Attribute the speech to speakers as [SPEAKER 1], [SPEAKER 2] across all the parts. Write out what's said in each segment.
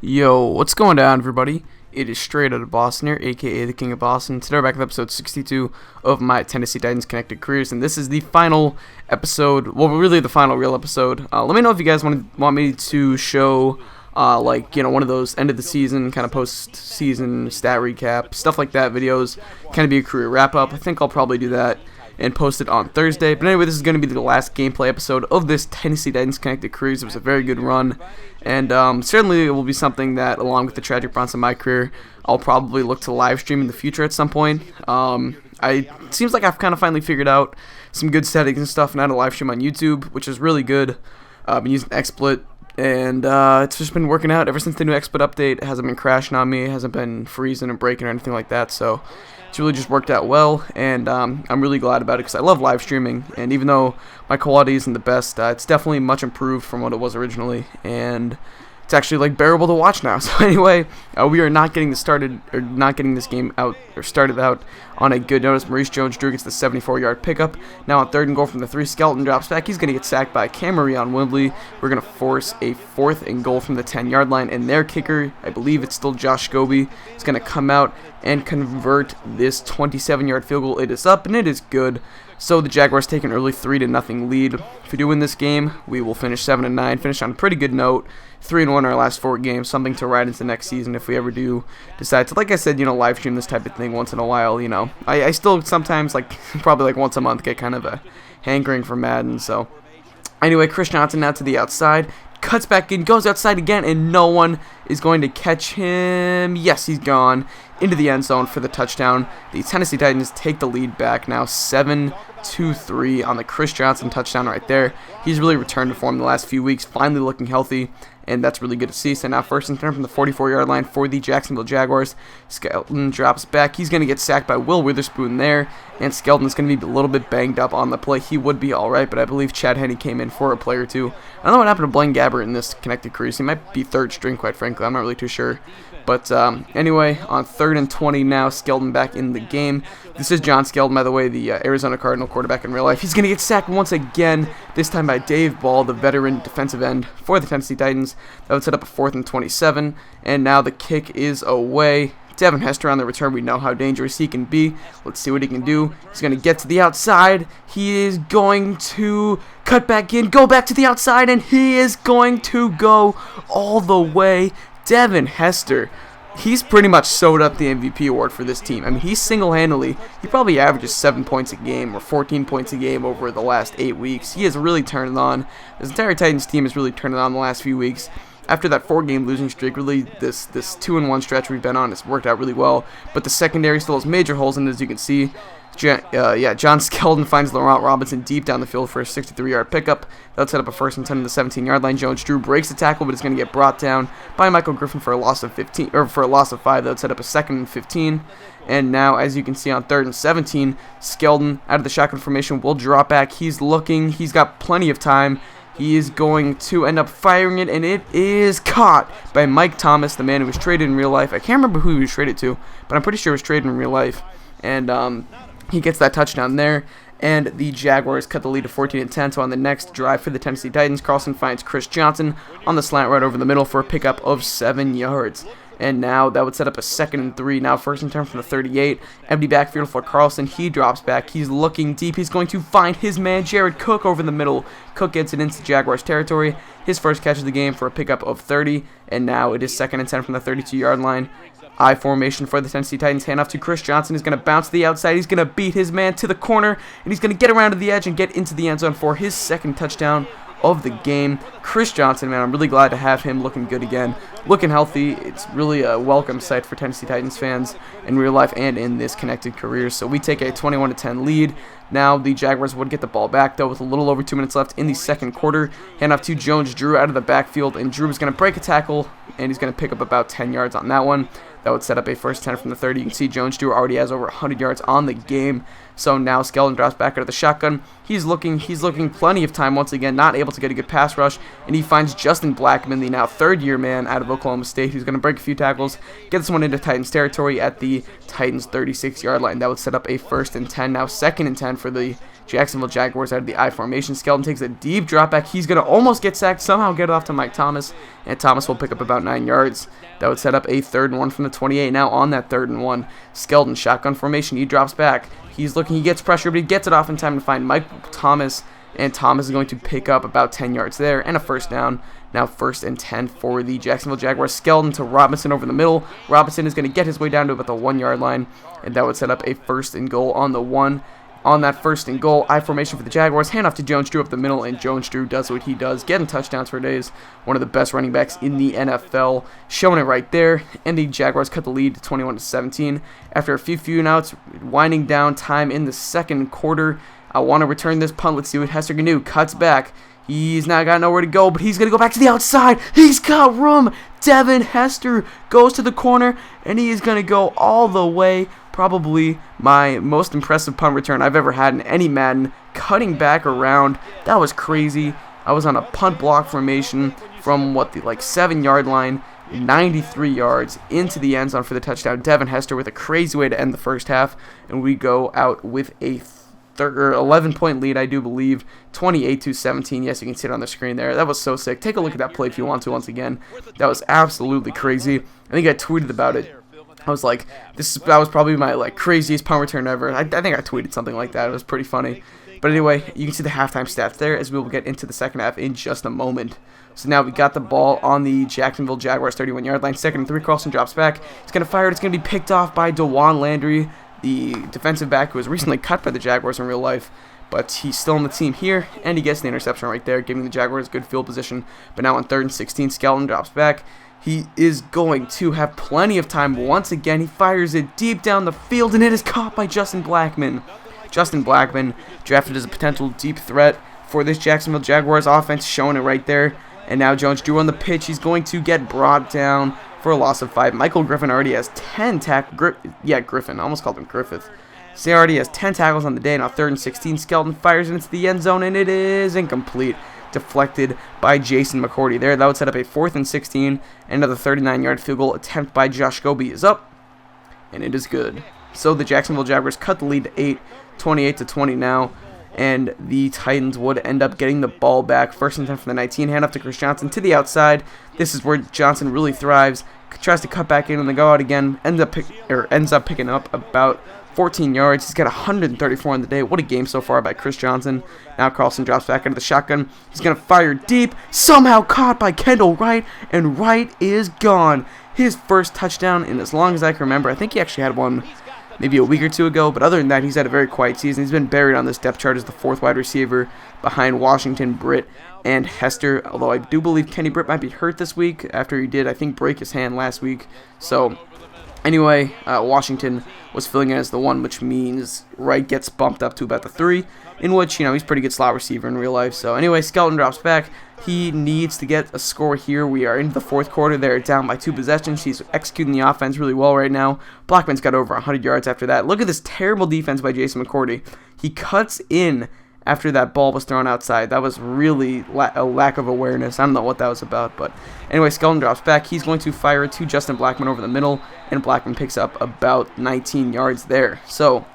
[SPEAKER 1] Yo, what's going down, everybody? It is straight out of Boston here, aka the King of Boston. Today we're back with episode 62 of my Tennessee Titans Connected Careers, and this is the final episode, well, really the final real episode. Let me know if you guys want me to show, one of those end of the season, kind of post-season stat recap, stuff like that, videos, kind of be a career wrap-up. I think I'll probably do that and post it on Thursday. But anyway, this is going to be the last gameplay episode of this Tennessee Titans Connected Careers. It was a very good run, and certainly it will be something that, along with the tragic bronze in my career, I'll probably look to live stream in the future at some point. It seems like I've kind of finally figured out some good settings and stuff, and how to live stream on YouTube, which is really good. I've been using XSplit, and it's just been working out ever since the new XSplit update. It hasn't been crashing on me, it hasn't been freezing and breaking or anything like that, so it's really just worked out well, and I'm really glad about it because I love live streaming, and even though my quality isn't the best, it's definitely much improved from what it was originally, and it's actually like bearable to watch now. So anyway, we are not getting this game started out on a good notice. Maurice Jones-Drew gets the 74-yard pickup. Now on 3rd and goal from the 3, Skelton drops back. He's going to get sacked by Cameron Wimbley. We're going to force a 4th and goal from the 10-yard line, and their kicker, I believe it's still Josh Scobie, is going to come out and convert this 27-yard field goal. It is up, and it is good. So the Jaguars take an early 3-0 lead. If we do win this game, we will finish 7-9, finish on a pretty good note. 3-1 in our last 4 games, something to ride into next season if we ever do decide to, like I said, live stream this type of thing once in a while. I still sometimes, probably once a month, get kind of a hankering for Madden. So anyway, Chris Johnson now to the outside, cuts back in, goes outside again, and no one is going to catch him. Yes, he's gone into the end zone for the touchdown. The Tennessee Titans take the lead back now 7-3 on the Chris Johnson touchdown right there. He's really returned to form the last few weeks, finally looking healthy, and that's really good to see. So now 1st and 10 from the 44-yard line for the Jacksonville Jaguars. Skelton drops back. He's going to get sacked by Will Witherspoon there, and Skelton's going to be a little bit banged up on the play. He would be all right, but I believe Chad Henne came in for a play or two. I don't know what happened to Blaine Gabbert in this connected career. He might be 3rd string, quite frankly. I'm not really too sure. But anyway, on 3rd and 20 now, Skelton back in the game. This is John Skelton, by the way, the Arizona Cardinal quarterback in real life. He's going to get sacked once again, this time by Dave Ball, the veteran defensive end for the Tennessee Titans. That would set up a 4th and 27, and now the kick is away. Devin Hester on the return. We know how dangerous he can be. Let's see what he can do. He's going to get to the outside. He is going to cut back in, go back to the outside, and he is going to go all the way. Devin Hester, he's pretty much sewed up the MVP award for this team. I mean, he probably averages 7 points a game or 14 points a game over the last 8 weeks. He has really turned it on. This entire Titans team has really turned it on the last few weeks. After that 4-game losing streak, really this 2-1 stretch we've been on has worked out really well. But the secondary still has major holes in it, as you can see. John Skelton finds Laurent Robinson deep down the field for a 63-yard pickup. That'll set up a 1st and 10 to the 17-yard line. Jones-Drew breaks the tackle, but it's going to get brought down by Michael Griffin for a loss of 5. That'll set up a 2nd and 15. And now, as you can see, on 3rd and 17, Skelton out of the shotgun formation will drop back. He's looking. He's got plenty of time. He is going to end up firing it, and it is caught by Mike Thomas, the man who was traded in real life. I can't remember who he was traded to, but I'm pretty sure it was traded in real life. And he gets that touchdown there, and the Jaguars cut the lead to 14-10. So on the next drive for the Tennessee Titans, Carlson finds Chris Johnson on the slant right over the middle for a pickup of 7 yards. And now that would set up a 2nd and 3. Now 1st and 10 from the 38. Empty backfield for Carlson. He drops back. He's looking deep. He's going to find his man, Jared Cook, over the middle. Cook gets it into Jaguars territory. His first catch of the game for a pickup of 30. And now it is 2nd and 10 from the 32-yard line. I formation for the Tennessee Titans. Handoff to Chris Johnson. He's going to bounce to the outside. He's going to beat his man to the corner. And he's going to get around to the edge and get into the end zone for his 2nd touchdown of the game. Chris Johnson, man, I'm really glad to have him looking good again, looking healthy. It's really a welcome sight for Tennessee Titans fans in real life and in this connected career. So we take a 21-10 lead. Now the Jaguars would get the ball back, though, with a little over 2 minutes left in the 2nd quarter. Handoff to Jones-Drew out of the backfield, and Drew is going to break a tackle, and he's going to pick up about 10 yards on that one. That would set up a first 10 from the 30. You can see Jones-Drew already has over 100 yards on the game. So now Skeldon drops back out of the shotgun. He's looking plenty of time once again, not able to get a good pass rush, and he finds Justin Blackmon, the now third-year man out of Oklahoma State, who's going to break a few tackles, get this one into Titans territory at the Titans 36-yard line. That would set up a first and 10. Now second and 10 for the Jacksonville Jaguars out of the I formation. Skeldon takes a deep drop back. He's going to almost get sacked, somehow get it off to Mike Thomas, and Thomas will pick up about 9 yards. That would set up a 3rd and 1 from the 28. Now on that 3rd and 1, Skeldon shotgun formation. He drops back. He's looking, he gets pressure, but he gets it off in time to find Mike Thomas, and Thomas is going to pick up about 10 yards there and a first down. Now 1st and 10 for the Jacksonville Jaguars. Skeldon to Robinson over the middle. Robinson is going to get his way down to about the 1-yard line, and that would set up a 1st and goal on the 1. On that 1st and goal, I formation for the Jaguars, handoff to Jones-Drew up the middle, and Jones-Drew does what he does, getting touchdowns for days. One of the best running backs in the NFL, showing it right there, and the Jaguars cut the lead to 21-17. After a few outs, winding down time in the second quarter, I want to return this punt. Let's see what Hester can do. Cuts back. He's now got nowhere to go, but he's going to go back to the outside. He's got room. Devin Hester goes to the corner, and he is going to go all the way. Probably my most impressive punt return I've ever had in any Madden. Cutting back around. That was crazy. I was on a punt block formation from, the 7-yard line, 93 yards into the end zone for the touchdown. Devin Hester with a crazy way to end the first half, and we go out with a 11-point lead, I do believe, 28-17. Yes, you can see it on the screen there. That was so sick. Take a look at that play if you want to once again. That was absolutely crazy. I think I tweeted about it. I was like, that was probably my craziest punt return ever. I think I tweeted something like that. It was pretty funny. But anyway, you can see the halftime stats there as we will get into the second half in just a moment. So now we got the ball on the Jacksonville Jaguars 31-yard line. 2nd and 3, Carlson drops back. He's going to fire it. It's going to be picked off by DeJuan Landry, the defensive back who was recently cut by the Jaguars in real life. But he's still on the team here, and he gets the interception right there, giving the Jaguars good field position. But now on 3rd and 16, Skeldon drops back. He is going to have plenty of time once again. He fires it deep down the field, and it is caught by Justin Blackmon. Justin Blackmon, drafted as a potential deep threat for this Jacksonville Jaguars offense, showing it right there. And now Jones-Drew on the pitch. He's going to get brought down for a loss of 5. Michael Griffin already has 10 tackles. Griffin. I almost called him Griffith. So he already has 10 tackles on the day. Now 3rd and 16, Skeldon fires it into the end zone, and it is incomplete. Deflected by Jason McCourty there. That would set up a 4th and 16. Another 39-yard field goal attempt by Josh Scobie is up, and it is good. So the Jacksonville Jaguars cut the lead to 8, 28-20 now, and the Titans would end up getting the ball back. 1st and 10 from the 19. Hand off to Chris Johnson to the outside. This is where Johnson really thrives. Tries to cut back in and then go out again. Ends up picking up about 14 yards. He's got 134 on the day. What a game so far by Chris Johnson. Now Carlson drops back into the shotgun. He's going to fire deep. Somehow caught by Kendall Wright, and Wright is gone. His first touchdown in as long as I can remember. I think he actually had one maybe a week or two ago, but other than that, he's had a very quiet season. He's been buried on this depth chart as the 4th wide receiver behind Washington, Britt, and Hester, although I do believe Kenny Britt might be hurt this week after he did, I think, break his hand last week. So anyway, Washington was filling in as the 1, which means Wright gets bumped up to about the 3, in which, he's a pretty good slot receiver in real life. So anyway, Skeldon drops back. He needs to get a score here. We are into the 4th quarter. They're down by 2 possessions. He's executing the offense really well right now. Blackman's got over 100 yards after that. Look at this terrible defense by Jason McCourty. He cuts in after that ball was thrown outside. That was really a lack of awareness. I don't know what that was about, but anyway, Skeldon drops back. He's going to fire it to Justin Blackmon over the middle, and Blackmon picks up about 19 yards there. So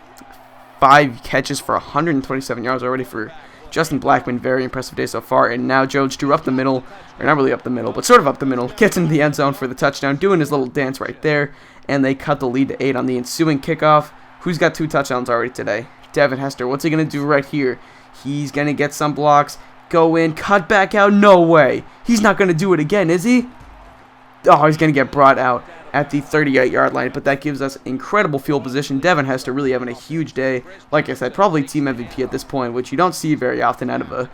[SPEAKER 1] 5 catches for 127 yards already for Justin Blackmon. Very impressive day so far. And now Jones-Drew up the middle, or not really up the middle, but sort of up the middle, gets into the end zone for the touchdown, doing his little dance right there, and they cut the lead to 8 on the ensuing kickoff. Who's got 2 touchdowns already today? Devin Hester. What's he going to do right here? He's going to get some blocks, go in, cut back out. No way. He's not going to do it again, is he? Oh, he's going to get brought out at the 38-yard line, but that gives us incredible field position. Devin Hester really having a huge day. Like I said, probably team MVP at this point, which you don't see very often out of a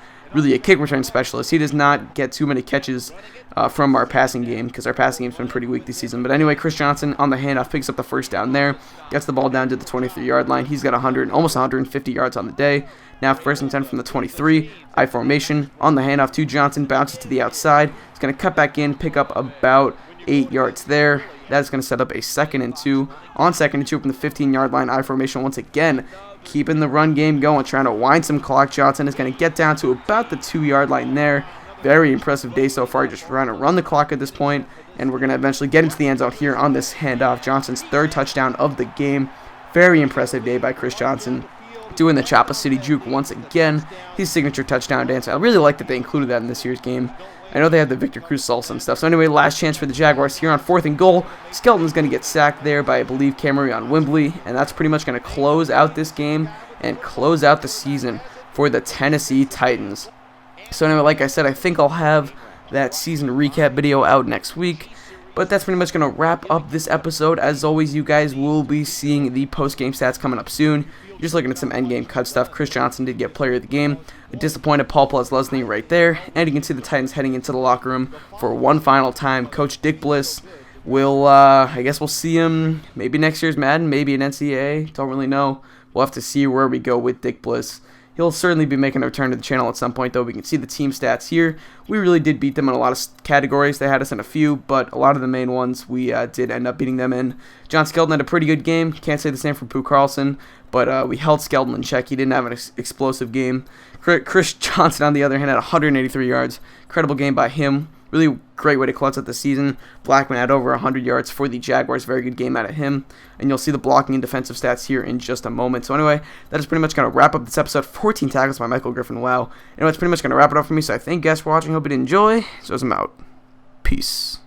[SPEAKER 1] kick return specialist. He does not get too many catches from our passing game, because our passing game's been pretty weak this season. But anyway, Chris Johnson on the handoff picks up the first down there, gets the ball down to the 23-yard line. He's got almost 150 yards on the day. Now 1st and 10 from the 23. I formation on the handoff to Johnson, bounces to the outside. He's going to cut back in, pick up about 8 yards there. That's going to set up a 2nd and 2. On 2nd and 2 from the 15-yard line, I formation once again. Keeping the run game going, trying to wind some clock. Johnson is going to get down to about the 2-yard line there. Very impressive day so far, just trying to run the clock at this point. And we're going to eventually get into the end zone here on this handoff. Johnson's 3rd touchdown of the game. Very impressive day by Chris Johnson. Doing the Chapa City juke once again. His signature touchdown dance. I really like that they included that in this year's game. I know they have the Victor Cruz salsa and stuff. So anyway, last chance for the Jaguars here on 4th and goal. Skelton's going to get sacked there by, I believe, Camry Wimbley. And that's pretty much going to close out this game and close out the season for the Tennessee Titans. So anyway, like I said, I think I'll have that season recap video out next week. But that's pretty much going to wrap up this episode. As always, you guys will be seeing the post-game stats coming up soon. You're just looking at some endgame cut stuff. Chris Johnson did get player of the game. A disappointed Paul Leslie right there. And you can see the Titans heading into the locker room for one final time. Coach Dick Bliss will, I guess we'll see him maybe next year's Madden, maybe an NCAA. Don't really know. We'll have to see where we go with Dick Bliss. He'll certainly be making a return to the channel at some point, though. We can see the team stats here. We really did beat them in a lot of categories. They had us in a few, but a lot of the main ones we did end up beating them in. John Skelton had a pretty good game. Can't say the same for Pooh Carlson, but we held Skelton in check. He didn't have an explosive game. Chris Johnson, on the other hand, had 183 yards. Incredible game by him. Really great way to close out the season. Blackman had over 100 yards for the Jaguars. Very good game out of him. And you'll see the blocking and defensive stats here in just a moment. So anyway, that is pretty much going to wrap up this episode. 14 tackles by Michael Griffin. Wow. Anyway, it's pretty much going to wrap it up for me. So I thank you guys for watching. Hope you did enjoy. So I'm out. Peace.